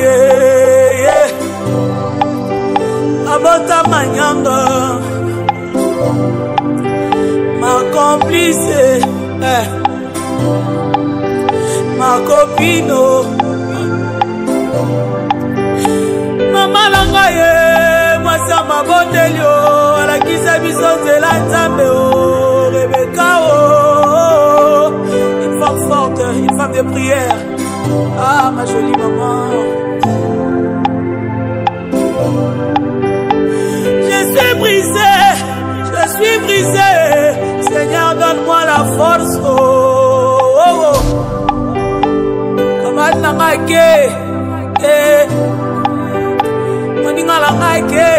ye abota manyanga ma complice ma copine mama nanga ye mwasa mabotelio alakisa biso nzela nzambe Rebecca une femme forte, une femme de prière. Ah ma jolie maman, je suis brisé, Seigneur donne-moi la force. Comment nangake moninga langake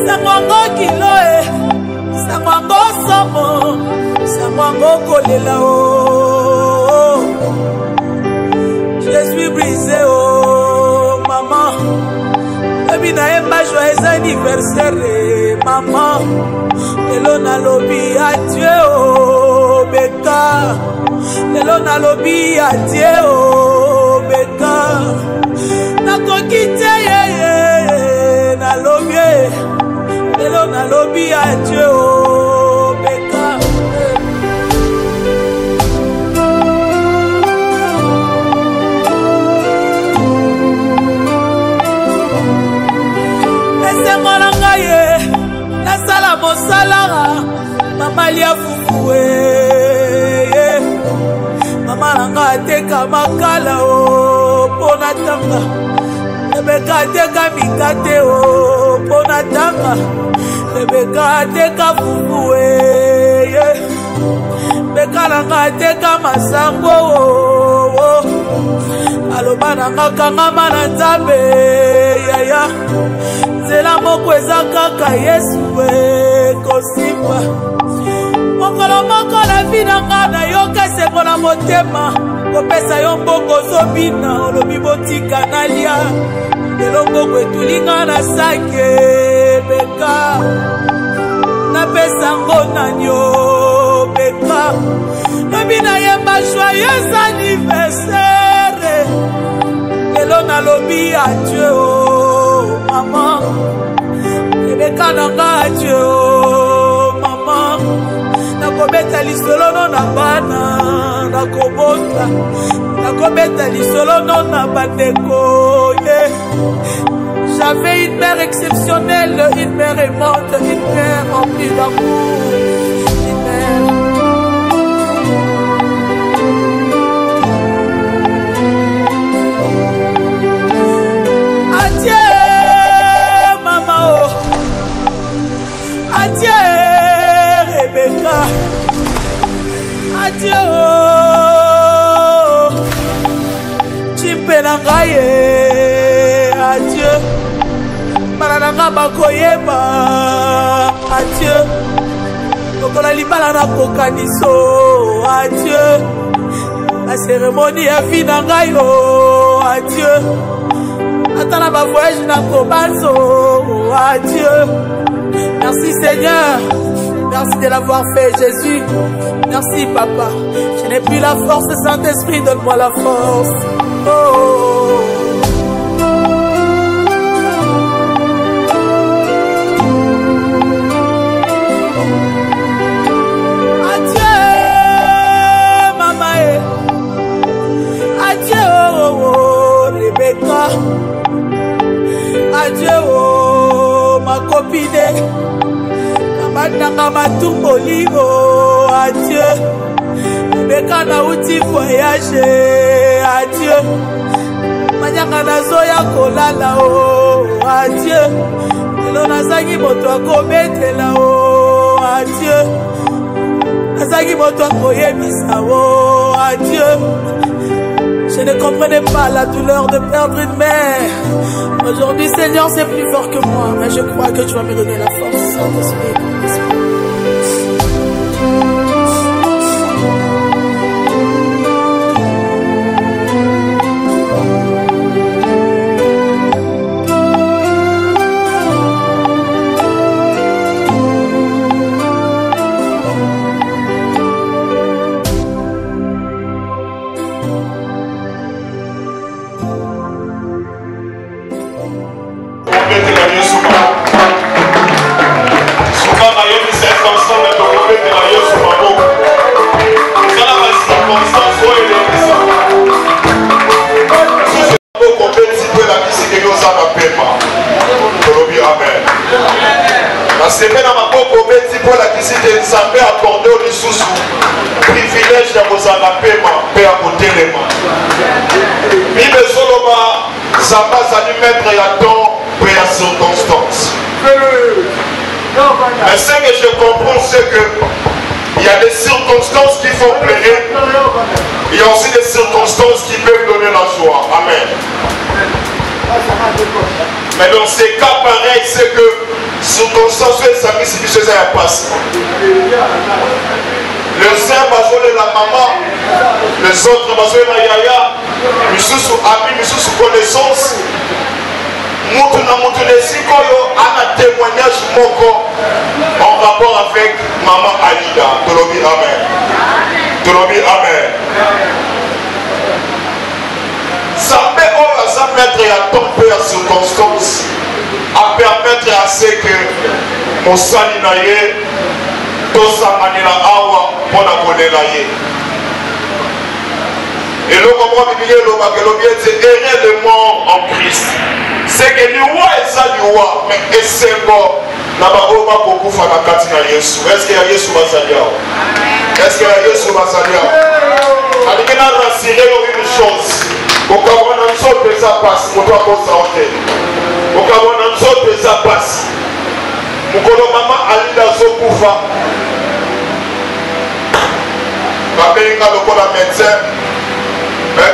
Sangwango kiloe Sangwango somo Sangwango kolela oh je suis brisé oh maman Baby na emba joyeux anniversaire maman Lelo na lobi adieu oh Beka Lelo na lobi adieu oh Beka Nakokite ye na lobi Lelo na lobi adieu oh Beka Nasala mosalara mama lia fufue mama nanga ateka makala o pona tanga Rebecca ateka mikate o pona tanga Rebecca ateka fufue Rebecca nanga ateka masango o aloba nanga kangama na nzambe yaya Zela moko eza kaka Yesu kosimba mokolo moko na vi nanga nayoka esengo na motema kopesa yo mbongo ozobina olobi botika nalia lelo mbongo etulinga na sake Beka napesa ngo nanyo Beka lobi nayemba joyeux anniversaire lelo nalobi adieu maman Rebecca nanga adieu maman nakobeta lisolo no na bana nakobota nakobeta lisolo no na bandeko j'avais une mère exceptionnelle une mère aimante une mère remplie d'amour une mère adieu Rebecca adieu chimpe na ngai adieu bana na nga bakoyeba adieu lokola libala na kokaniso adieu la cérémonie ya vie na ngai adieu ata na bavoyage na kobanzo adieu. Merci Seigneur, merci de l'avoir fait Jésus, merci Papa, je n'ai plus la force, Saint-Esprit donne-moi la force. Oh. Adieu maman, adieu Rebecca, adieu ma copine. Nanga matumboli oh adieu Rebecca na uti voyage adieu manyanga nazoya kolala oh adieu lelo nazangi moto akobetela oh adieu nazangi moto akoyebisa oh adieu. Je ne comprenais pas la douleur de perdre une mère. Aujourd'hui, Seigneur, c'est plus fort que moi. Mais je crois que tu vas me donner la force, Saint-Esprit. la pema pe akotelema bible ezoloba zamba azali maître ya temps pe ya circonstance. Mais ce que je comprends, c'est que il y a des circonstances qui font plaisir. Il y a aussi des circonstances qui peuvent donner la joie. Amen. Mais dans ces cas pareils, c'est que circonstances, ça me dit que ça passe. Le saint basole la maman, les autres basole la yaya, nous sommes amis, nous sommes connaissance. Mutu na mutu nesikoyo ana témoignage moko en rapport avec maman Alida. Tolobi amen. Tolobi amen. Sambe oyo aza maître ya temps pe ya circonstance a permettre à ce que mosali na ye tosanganela awa mpona kolela ye. eloko moko bibiliya elobaka elobi ete errez le mort en Christ. C'est que liwa eza liwa mais esengo na baoyo bakokufa na kati na Yesu. Est-ce que ya Yesu bazali awa? Est-ce que ya Yesu bazali awa? alingi na rassurer yo une chose, okabona nzoto eza pasi moto akozala te, okabona nzoto eza pasi mokolo mama Alida azokufa babenga lokola médecin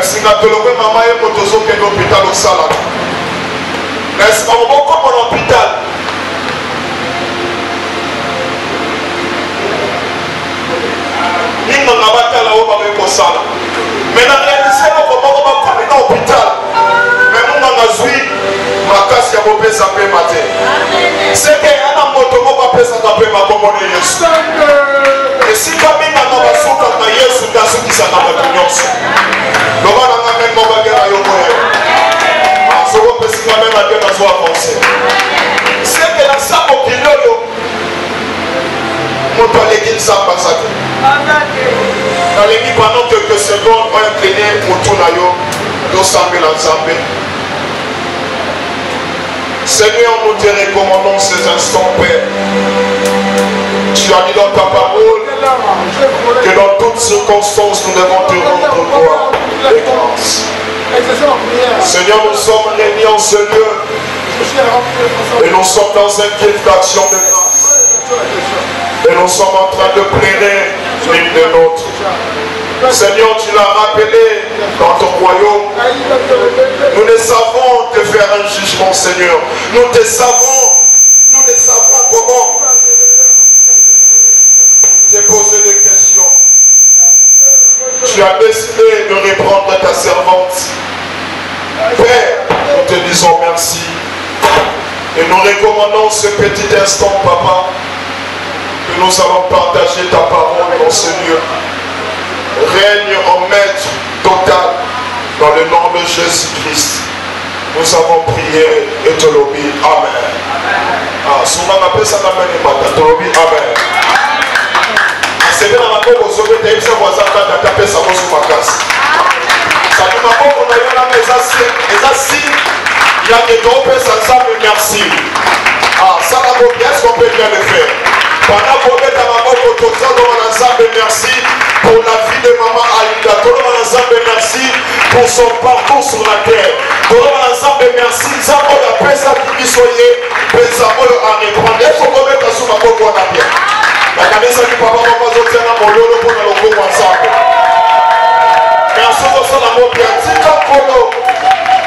singa tolokwe mama ye moto ozokende hôpital osalaka est-ce qu'on va comme l'hôpital? Il n'en a pas qu'à la haut avec le sala. Mais dans la réalité, on va comme dans l'hôpital. Mais nous, on a joué ma casse qui a popé sa paix matin. C'est qu'il y a un moto qui va payer sa paix ma commune Yesu. Et si Camille n'a pas souka na Yesu, il y a ceux qui s'en ont besoin. Donc on a même mon bagage à Yokoye. C'est que la sape au kilo, mon toilette s'en passe. Dans les nuits, pendant quelques secondes, on a incliné mon tournayo, d'ensemble l'ensemble. Seigneur, nous te recommandons ces instants, Père. Tu as dit dans ta parole que dans toutes circonstances, nous devons te rendre gloire et grâce. Seigneur, nous sommes réunis en ce lieu et nous sommes dans un culte d'action de grâce et nous sommes en train de plaider l'une de l'autre. Seigneur, tu l'as rappelé dans ton royaume. Nous ne savons te faire un jugement, Seigneur. Nous ne savons comment te poser des questions. Tu as décidé de reprendre ta servante. Père, nous te disons merci. Et nous recommandons ce petit instant, Papa, que nous allons partager ta parole dans ce lieu. Règne en maître total dans le nom de Jésus-Christ. Nous avons prié et te l'obéis. Amen. Ah, souvent on appelle ça la main et matin. Te l'obéis. Amen. C'est bien dans la peau aux autres, tu as voisin quand tu as tapé sa voix sur ma casse. Ça dit ma peau, on a eu la maison, il y a des groupes, ça me merci. Ah, ça va bien, est-ce qu'on peut bien le faire? Pendant qu'on met à maman, merci pour la vie de maman Alida. Tout le monde ensemble, merci pour son parcours sur la terre. Tout le monde ensemble, merci. Ça va la paix, ça qui soyez, ça va reprendre. Est-ce qu'on peut mettre sur ma peau pour la bien? La camisa du papa va sortir dans mon lolo pour le groupe ensemble. Merci pour ça, la mot pratique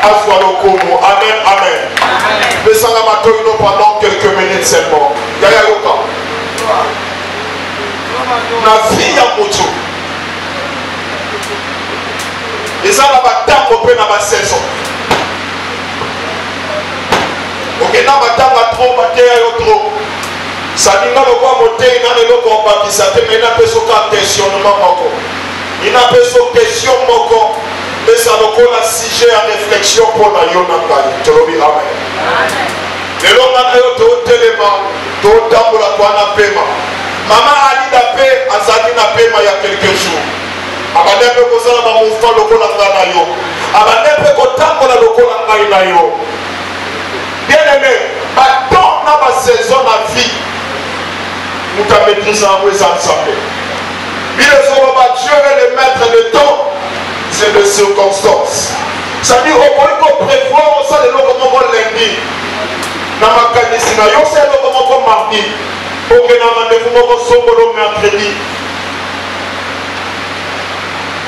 à soi le Congo. Amen, amen. Laissons la matin pendant quelques minutes seulement. Yaya Yoka. La vie à Moutou. Et ça, la bataille au peu dans ma saison. Ok, dans ma table à trop, ma terre à trop. Ça dit que le roi monté, il n'a pas de combat qui s'attend, mais il n'a pas de questionnement. Il n'a pas de question, mais ça nous a sujet à réflexion pour la Yonaka. Tu le dis, amen. Et l'homme a eu tout élément, tout temps pour la paiement. Maman Alida paie, Azadi n'a paiement il y a quelques jours. Abandé peut causer un mouvement local en Ganayo. Abandé peut autant pour la local en Ganayo. Bien aimé, dans la saison de vie, nous avons maîtrisé en ensemble. Dieu est le maître de les circonstances. Ça dit, on peut prévoir ça de l'eau comme on lundi. Dans ma canisse, on sait comment on mardi. Pour que nous rendez-vous au mercredi.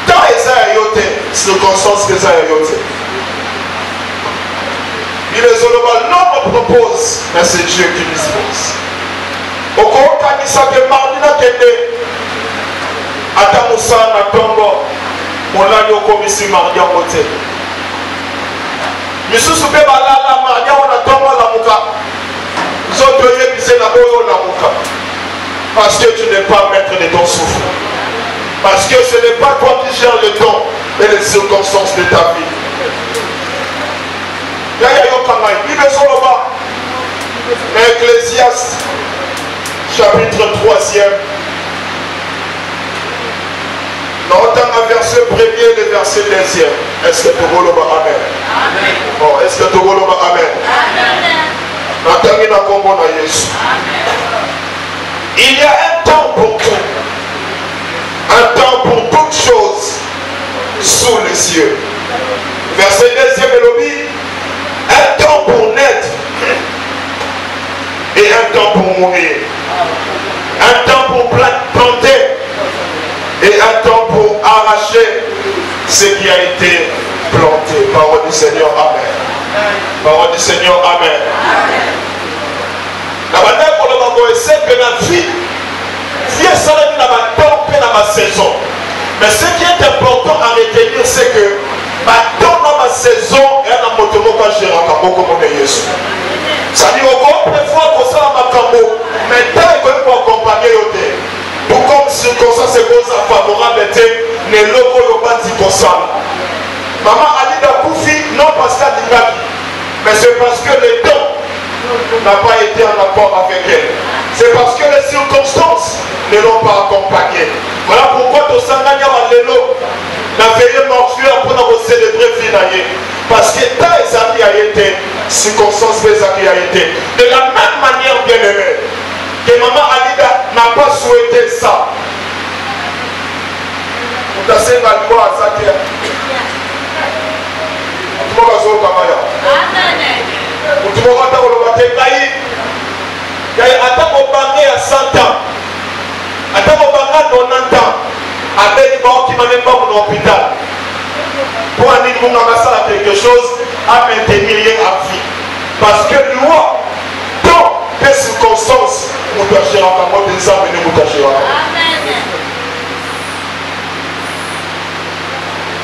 Tant et ça a yoté, circonstances que ça a yoté. Il est seulement l'homme propose, mais c'est Dieu qui dispose. Au cas où ça que mardi n'a qu'aidé. Atamusa na tongo molani okomisi mardi en côté. Misusu pe balala mardi on tongo la muka. Zoto yebise na boyo la muka. Parce que tu n'es pas maître de ton souffle. Parce que ce n'est pas toi qui gères le temps et les circonstances de ta vie. Yaya yokamai, Bible soloba. Ecclésiaste chapitre 3e. Dans le verset 1er et le verset 2e. Est-ce que tu vois le amen? Amen. Bon, est-ce que tu vois le amen? Amen. Il y a un temps pour tout. Un temps pour toutes choses sous les cieux. Verset 2e, Mélodie. Un temps pour naître et un temps pour mourir. Un temps pour planter et un temps pour arracher ce qui a été planté. Parole du Seigneur, amen. Parole du Seigneur, amen. La bataille pour le moment, c'est que la vie, ça n'a pas temps dans ma saison. Mais ce qui est important à retenir, c'est que dans ma saison, il y a un motomo quand j'ai rencontré comme Jésus. Ça dit, on peut prévoir que ça m'a cambo, mais tant qu'il faut accompagner l'autre. Pour comme circonstance et cause favorable était, les locaux n'ont pas dit comme ça. Maman Alida Koufi, non parce qu'elle dit mais c'est parce que le temps n'a pas été en accord avec elle. C'est parce que les circonstances ne l'ont pas accompagnée. Voilà pourquoi tu s'en gagnes à l'élo. La veille mortuaire pour nous célébrer finalement. Parce que tant et ça qui a été, circonstances qui a été. De la même manière, bien aimé, que maman Alida n'a pas souhaité ça. Vous avez fait la loi à Zakia. Vous avez fait la loi à 100 ans. Attends, on va 90 ans. Avec les gens qui ne m'ont même pas mon hôpital. Pour aller à quelque chose, à maintenir à vie. Parce que loi, dans les circonstances, nous doit gérer en mode des âmes et nous doit gérer.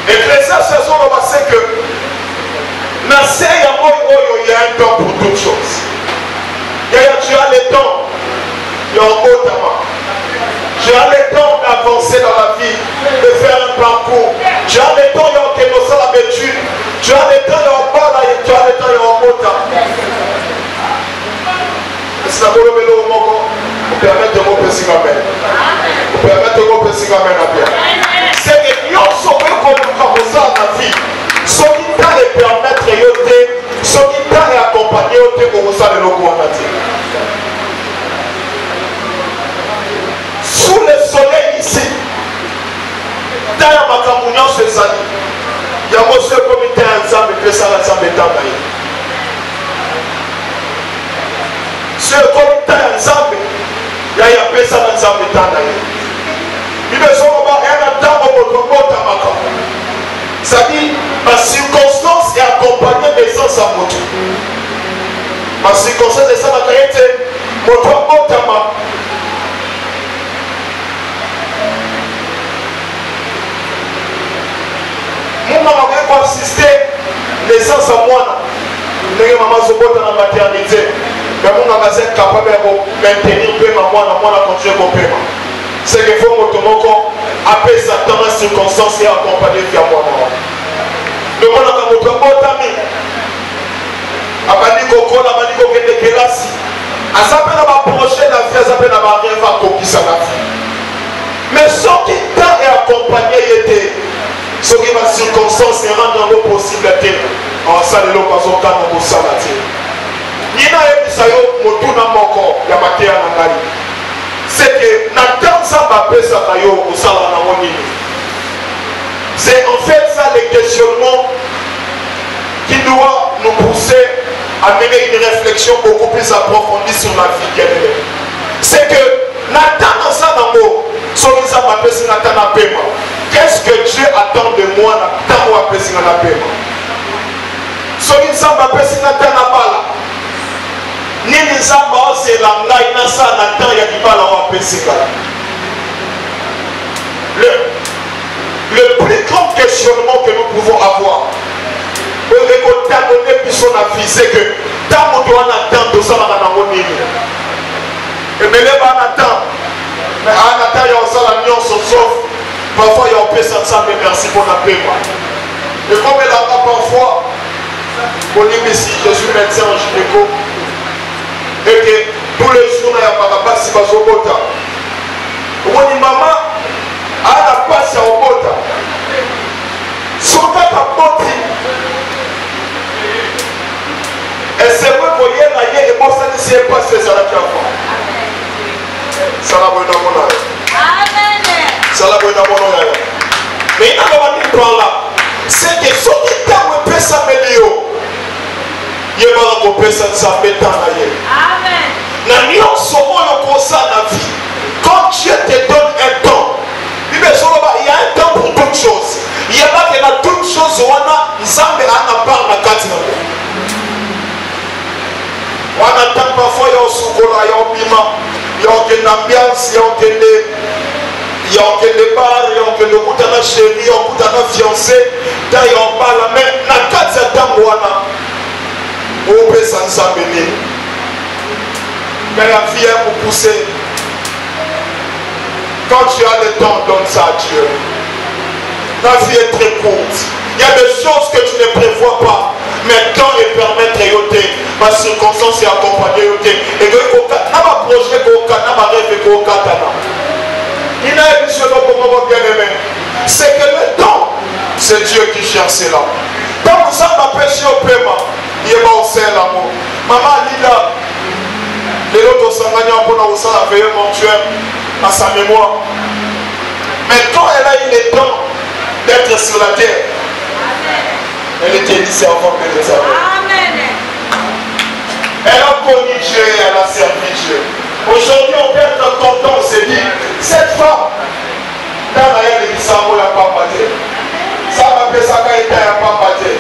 Et les saisons, on va dire que il y a un temps pour toutes choses. Tu as le temps, il y a un beau temps. Tu as le temps d'avancer dans la vie, de faire un parcours. Tu as le temps, il y a un temps l'habitude. Tu as le temps, il y a un bas, tu as le temps, il y a un beau temps. C'est la bonne nouvelle au monde. Vous permettez de vous passer la main. Vous permettez de vous passer la main à bien. C'est que nous sommes comme nous dans la vie. Ce qui t'a les permettre de yoter, ce qui t'a les accompagner yoter pour vous saluer le gouvernement. Sous le soleil ici, dans la macamounion ce sali, il y a un monsieur comité ensemble et ça l'ensemble est en aïe. Ce comité ensemble, il y a un peu ça l'ensemble est en aïe. Il me semble qu'il y a un temps où on peut pas macamounion. Ça dit, ma circonstance est accompagnée des sens à moto. Ma circonstance est ça, ma caractère, mon toit motama. Mon maman va assister naissance à moi. Les mamans se battent dans la maternité. Mais mon maman est capable de maintenir le paiement, moi, continuer mon paiement. C'est qu'il faut motomoko appeler ça dans la circonstance et accompagner via moi. Le monde a mon botami. Abani koko la bani koko de kelasi. A s'appelle à prochaine la vie, a s'appelle à rêve à coquille la vie. Mais ce qui t'a accompagné était ce qui va circonstance et rendre dans nos possibilités. En salle de l'occasion quand on vous salate. Nina et Misayo motuna moko ya matea nangali. C'est que Nathan Samba pesa kayo usala na woni. C'est en fait ça les questionnements qui doit nous pousser à mener une réflexion beaucoup plus approfondie sur la vie qu'elle est. C'est que Nathan ça dans mot, qu'est-ce que Dieu attend de moi dans moi apesi na pema? Soki nzamba apesi Nathan na bala. Nini nzamba osela ngai na sa Nathan ya kibala wa apesi kala. Le plus grand questionnement que nous pouvons avoir, c'est que tant qu'on doit attendre, tout ça va dans mon nid. Et mais là, on attend. Mais on attend, il y a aussi la nuance, sauf parfois il y a un peu ça, mais merci pour la paix. Et comme elle a parfois, on dit mais si je suis médecin en gynéco, et que tous les jours, il y a pas si pas au bota. On dit maman, à la passe au bota. Son cas à boti. Et c'est vrai qu'on y est là, et bon, ça ne s'est pas fait, ça l'a fait avant. Ça l'a fait dans mon âge. Ça l'a fait dans mon âge. Mais il n'a pas dit par là. C'est que ce qui t'a fait ça, il y a un peu ça, ça fait tant d'ailleurs. Amen. Quand Dieu te donne un temps, il y a un temps pour toutes choses. Il y a pas que dans toutes choses, on a part de on attend parfois, il y a un soukola, il y a un bima, il y a une ambiance, il y a un bar, il y a un chéri, il y a un fiancé, il y a un bar, mais dans 4 ans, on peut s'en s'amener. Mais la vie est pour pousser. Quand tu as le temps, donne ça à Dieu. La vie est très courte. Il y a des choses que tu ne prévois pas. Mais quand il permet de yoter, ma circonstance est accompagnée yoter. Et que tu as un projet, tu as un rêve, tu as un il a une chose comment bien aimé. C'est que le temps, c'est Dieu qui cherche cela. Quand nous sommes péché au paiement, il y a aussi l'amour. Maman Lila, les autres sont gagnés pour nous la veille mortuaire à sa mémoire. Mais quand elle a eu le temps d'être sur la terre, elle était ici avant que nous avons. Elle a connu Dieu et elle a servi Dieu. Aujourd'hui, on peut être content, on se dit, cette femme, dans la vie de Samo, elle n'a pas battu. Ça m'a fait ça quand elle n'a pas battu.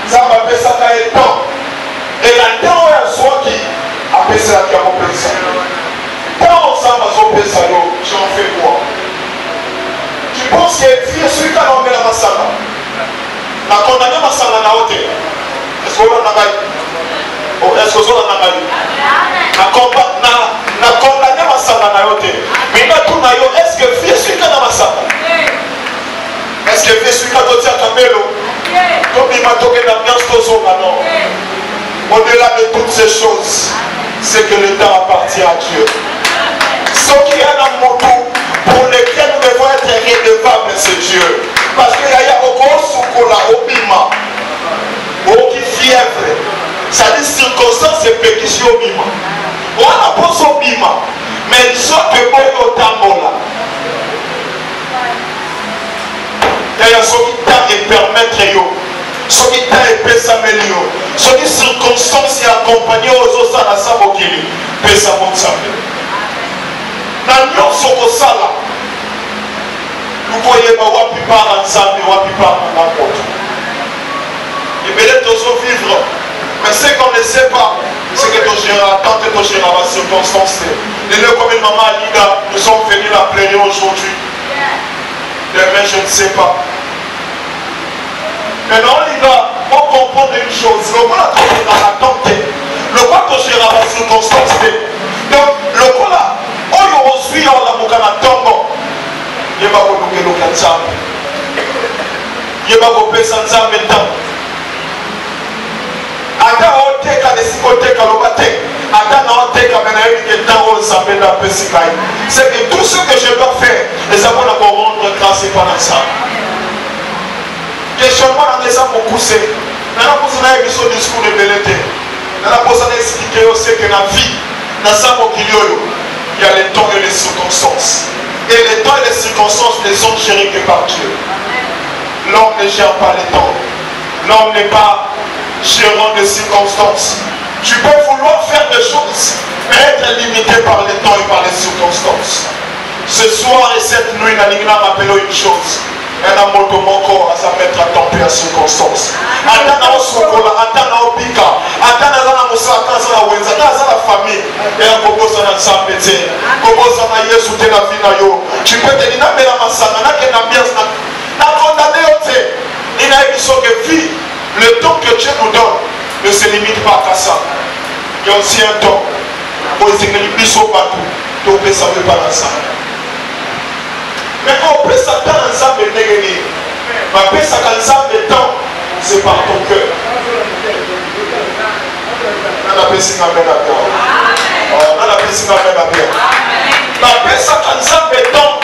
Ça m'a fait ça quand elle est temps. Et la temps où elle soit qui a fait ça qui a fait ça. Quand on s'en va sur ça, j'en fais quoi? Tu penses que fille, celui qui a nommé la Massana, la condamné Massana na hôtel. Est-ce que vous l'avez? Est-ce que vous l'avez? Na condamné Massana na hôtel. Mais est-ce que fille, celui qui a Massana? Est-ce que fille, celui qui a doté à Camelo? Comme il m'a toqué l'ambiance de son maintenant. Au-delà de toutes ces choses, c'est que le temps appartient à Dieu. Ce qui est dans mon tour, pour lesquels nous devons être redevables, c'est Dieu. Parce qu'il y a encore Soukola, Obima, qui fièvre. Ça dit circonstance et pétition Obima. On a pas Obima, mais ils sont que bon au tambola. Il y a ce qui t'a et permettre yo. Ce qui t'a et peut s'améliorer. Ce qui circonstance et accompagner aux autres à la Sabokili. Peut s'améliorer. Dans nyonso kosala lukoyeba wapi par nzambe wapi par na moto ebele tozo vivre mais ce qu'on ne sait pas c'est que tu géreras tant que tu géreras la circonstance les deux comme une maman Alida nous sommes venus la plaider aujourd'hui demain je ne sais pas maintenant Alida on comprend une chose le quoi tu géreras la tante le quoi tu géreras la circonstance donc le quoi là oyo ozwi awa na mokana ntongo yeba kolukeluka nzambe yeba kopesa nzambe ntango ata oteka esika oteka loba te ata na oteka me nayebi ke ntango oyo nzambe nde apesi ngai c'est que tout ce que je dois faire eza mpona korendre grâce epa na nzambe questionnement nanga eza mokuse nana mposa nayebi so discours ebele te nana mposa na explike yo seke na vie naza mokili oyo il y a les temps et les circonstances. Et les temps et les circonstances ne sont gérés que par Dieu. L'homme ne gère pas les temps. L'homme n'est pas gérant des circonstances. Tu peux vouloir faire des choses, mais être limité par les temps et par les circonstances. Ce soir et cette nuit, Nalingna m'appelle une chose. Elle a moto mon corps à sa mettre à temps et à circonstances. Attends au sokola, attends au pika, attends à la moussaka, à la wenza, à la famille. Et à Kobosa na Zambete, Kobosa na Yesu te la vie na yo. Tu peux te dire, mais la massana, n'a qu'une ambiance, n'a condamné au thé. Il a une sorte de vie. Le temps que Dieu nous donne ne se limite pas à ça. Il y a aussi un temps où il s'est mis au bateau. Donc, ça ne veut pas ça. Mais quand on peut s'attendre à ça, mais on peut s'attendre à ça, mais temps, c'est par ton cœur. On a appelé ça, mais on a appelé ça, mais on peut s'attendre à ça, mais temps,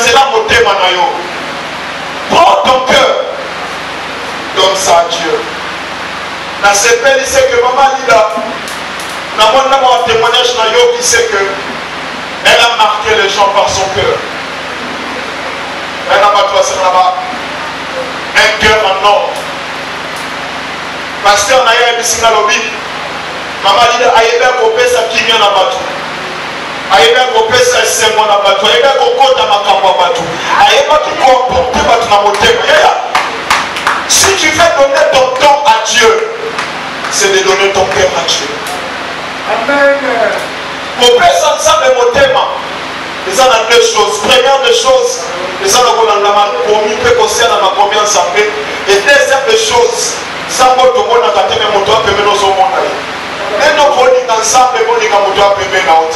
c'est la montée, manayo. Prends ton cœur, donne ça à Dieu. Dans ce pays, il sait que maman dit là, dans mon témoignage, qui sait que elle a marqué les gens par son cœur. Elle a battu là-bas un cœur en or. Pasteur Naya et Bissina Lobby, maman dit Aïeba Kopé sa qui vient à Batou. Aïeba Kopé sa Sengon à Batou. Aïeba Koko à Makambo à Batou. Aïeba qui comporte Batou dans mon thème. Si tu veux donner ton temps à Dieu, c'est de donner ton cœur à Dieu. Amen. Kopé sa ensemble mon thème. Ils ont deux choses. Première des choses, ils ont commis que conseil dans ma première assemblée. Et deuxième des choses, ça va tout le monde a même moto à payer nos hommes. Et nous voulons ensemble, nous voulons moto à payer nos hommes.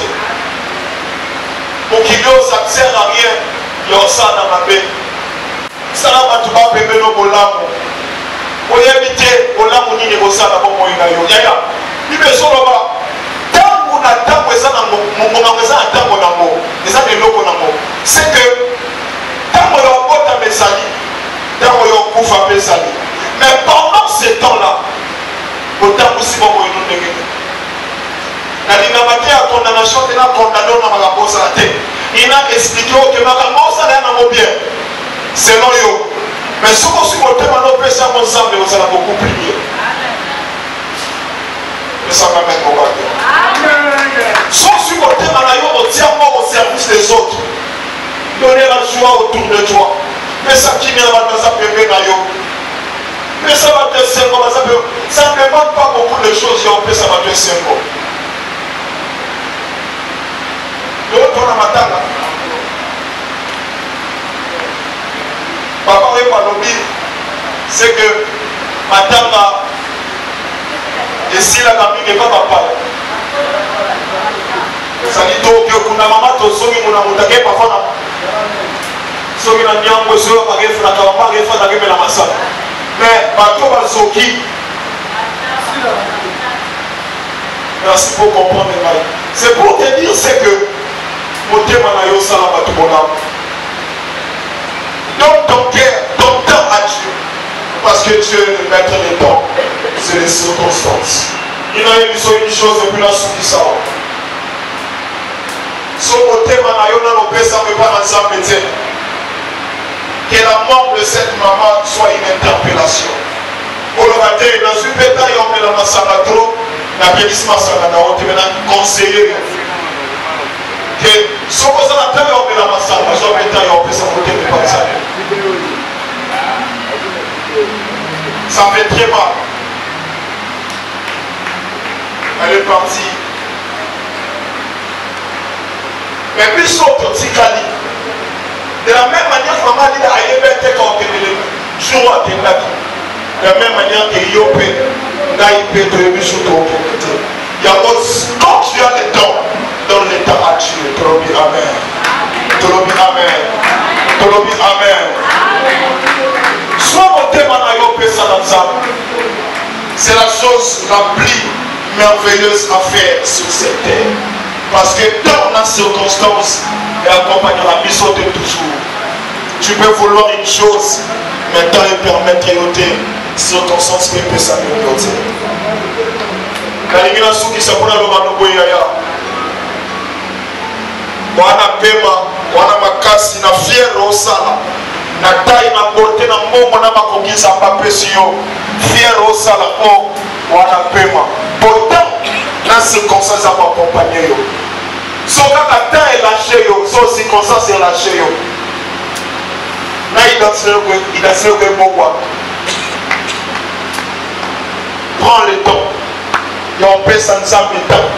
Pour qu'il y ait ça ne sert à rien, il y a ça dans ma baie. Ça va tout à payer nos hommes. Pour éviter, on a mon niveau ça dans mon moyen. Il me semble pas. C'est que mais pendant ce temps-là, il a expliqué que selon eux. Mais ce qu'on suit, on a beaucoup plus mieux. Et ça m'amène au bateau. Sans supporter Manayo entièrement au service des autres. Donner la joie autour de toi. Mais ça qui vient dans sa bébé Nayo. Mais ça va te servir. Ça ne demande pas beaucoup de choses. Et ça va te servir. L'autre on a matanga. Papa et Palobi, c'est que matanga. Et si la famille n'est pas papa, ça dit que kuna maman to somi muna mutake pafana. Somi na nyango so pa ke funa ka pa ke funa ke mela masa. Mais bato ba soki. Merci pour comprendre les. C'est pour te dire c'est que motema na yo sala bato bona. Donc ton cœur, ton temps à Dieu. Parce que Dieu est le maître des temps. C'est les circonstances. Il a une chose et puis la souris ça. Son côté, ça ne peut pas ensemble. Que la mort de cette maman soit une interpellation. Pour le matin, dans une bataille, on met dans la sabato, la bénissement, ça va dans conseiller. Que son côté, on met dans la sabato, on met dans la sabato, ça fait très mal. Elle est partie. Mais puis son petit cali. De la même manière, maman dit à Yébé, t'es quand tu es jour à tes navis. De la même manière que Yopé, Naïpé, tu es mis sur ton côté. Il y a quand tu as le temps, donne le temps à Dieu. Tolobi Amen. Tolobi Amen. Tolobi Amen. Soit mon thème à Yopé, ça dans ça. C'est la chose la plus merveilleuse à faire sur cette terre. Parce que dans la circonstance, elle accompagne la mission de toujours. Tu peux vouloir une chose, mais temps et permettre de noter circonstance qui peut s'améliorer. La élimination qui s'appelle le Manoboyaya. Wana pema, wana makasi na fiero sana. na taille na porté na mbongo na makokisa bapesi yo fier osala o wana pema pourtant na circonstance ya koaccompagne yo so kaka temps elâché yo so circonstance elâché yo na identité que mbongwa prends le temps ya opesa nzambe temps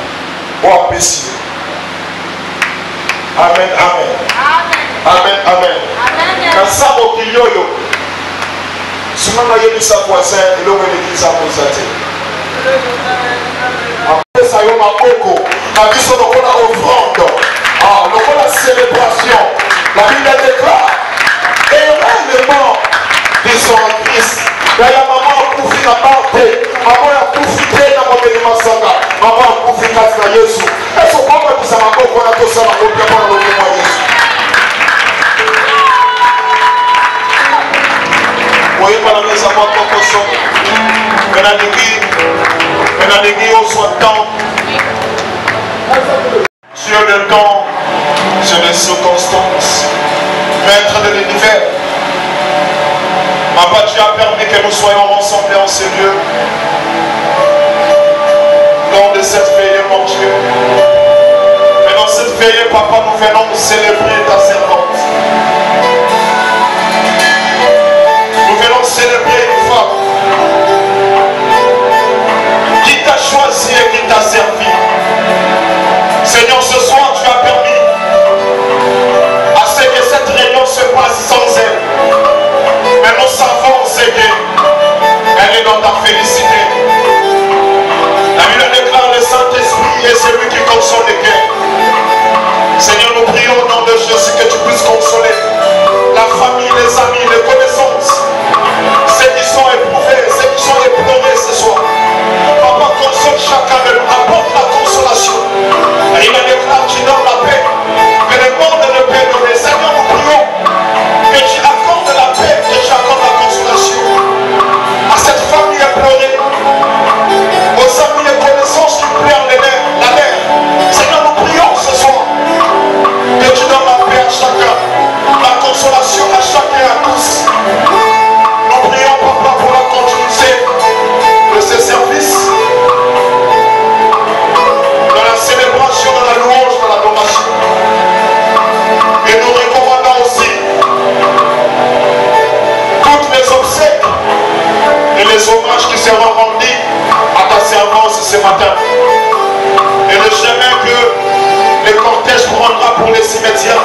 o apesi yo. Amen, amen. Amen, amen. Kasa mokili oyo simama yebisa voisin elongo l'église akozate apesa yo maboko na biso lokola offrande lokola célébration. La Bible déclare énormément ils sont en Christ. Yaya maman akufi na barte maman akufi te na mobeli masanga maman akufi kati na Yesu eso kwamba bisa maboko na tosala kopia kwa lokemo ya Yesu. Voyez par la maison à moi comme ça. Menadigi au soit temps. Sur le temps, sur les circonstances. Maître de l'univers. Papa, tu as permis que nous soyons rassemblés en ces lieux. Lors de cette veillée, mon Dieu. Mais dans cette veillée, Papa, nous venons célébrer ta servante. Nous venons célébrer une femme qui t'a choisi et qui t'a servi. Seigneur, ce soir, tu as permis à ce que cette réunion se passe sans elle. Mais nous savons ce qu'elle est dans ta félicité. La Bible déclare le Saint-Esprit est celui qui console les cœurs. Seigneur, nous prions au nom de Jésus que tu puisses consoler la famille, les amis, les connaissances, ceux qui sont éprouvés, ceux qui sont éplorés ce soir. Papa, console chacun de nous, apporte la consolation. Et il déclare, tu donnes la paix, que le monde ne peut donner. Seigneur, nous prions que tu accordes la paix, que tu accordes la consolation à cette famille éplorée, aux amis et connaissances qui pleurent la mer. Seigneur, nous prions ce soir que tu donnes la paix à chacun, la consolation à chacun et à tous. Nous prions, Papa, pour la continuité de ces services, dans la célébration, dans la louange, dans l'adoration. Et nous recommandons aussi toutes les obsèques et les hommages qui seront rendus à ta servance ce matin. Et le chemin que le cortège prendra pour les cimetières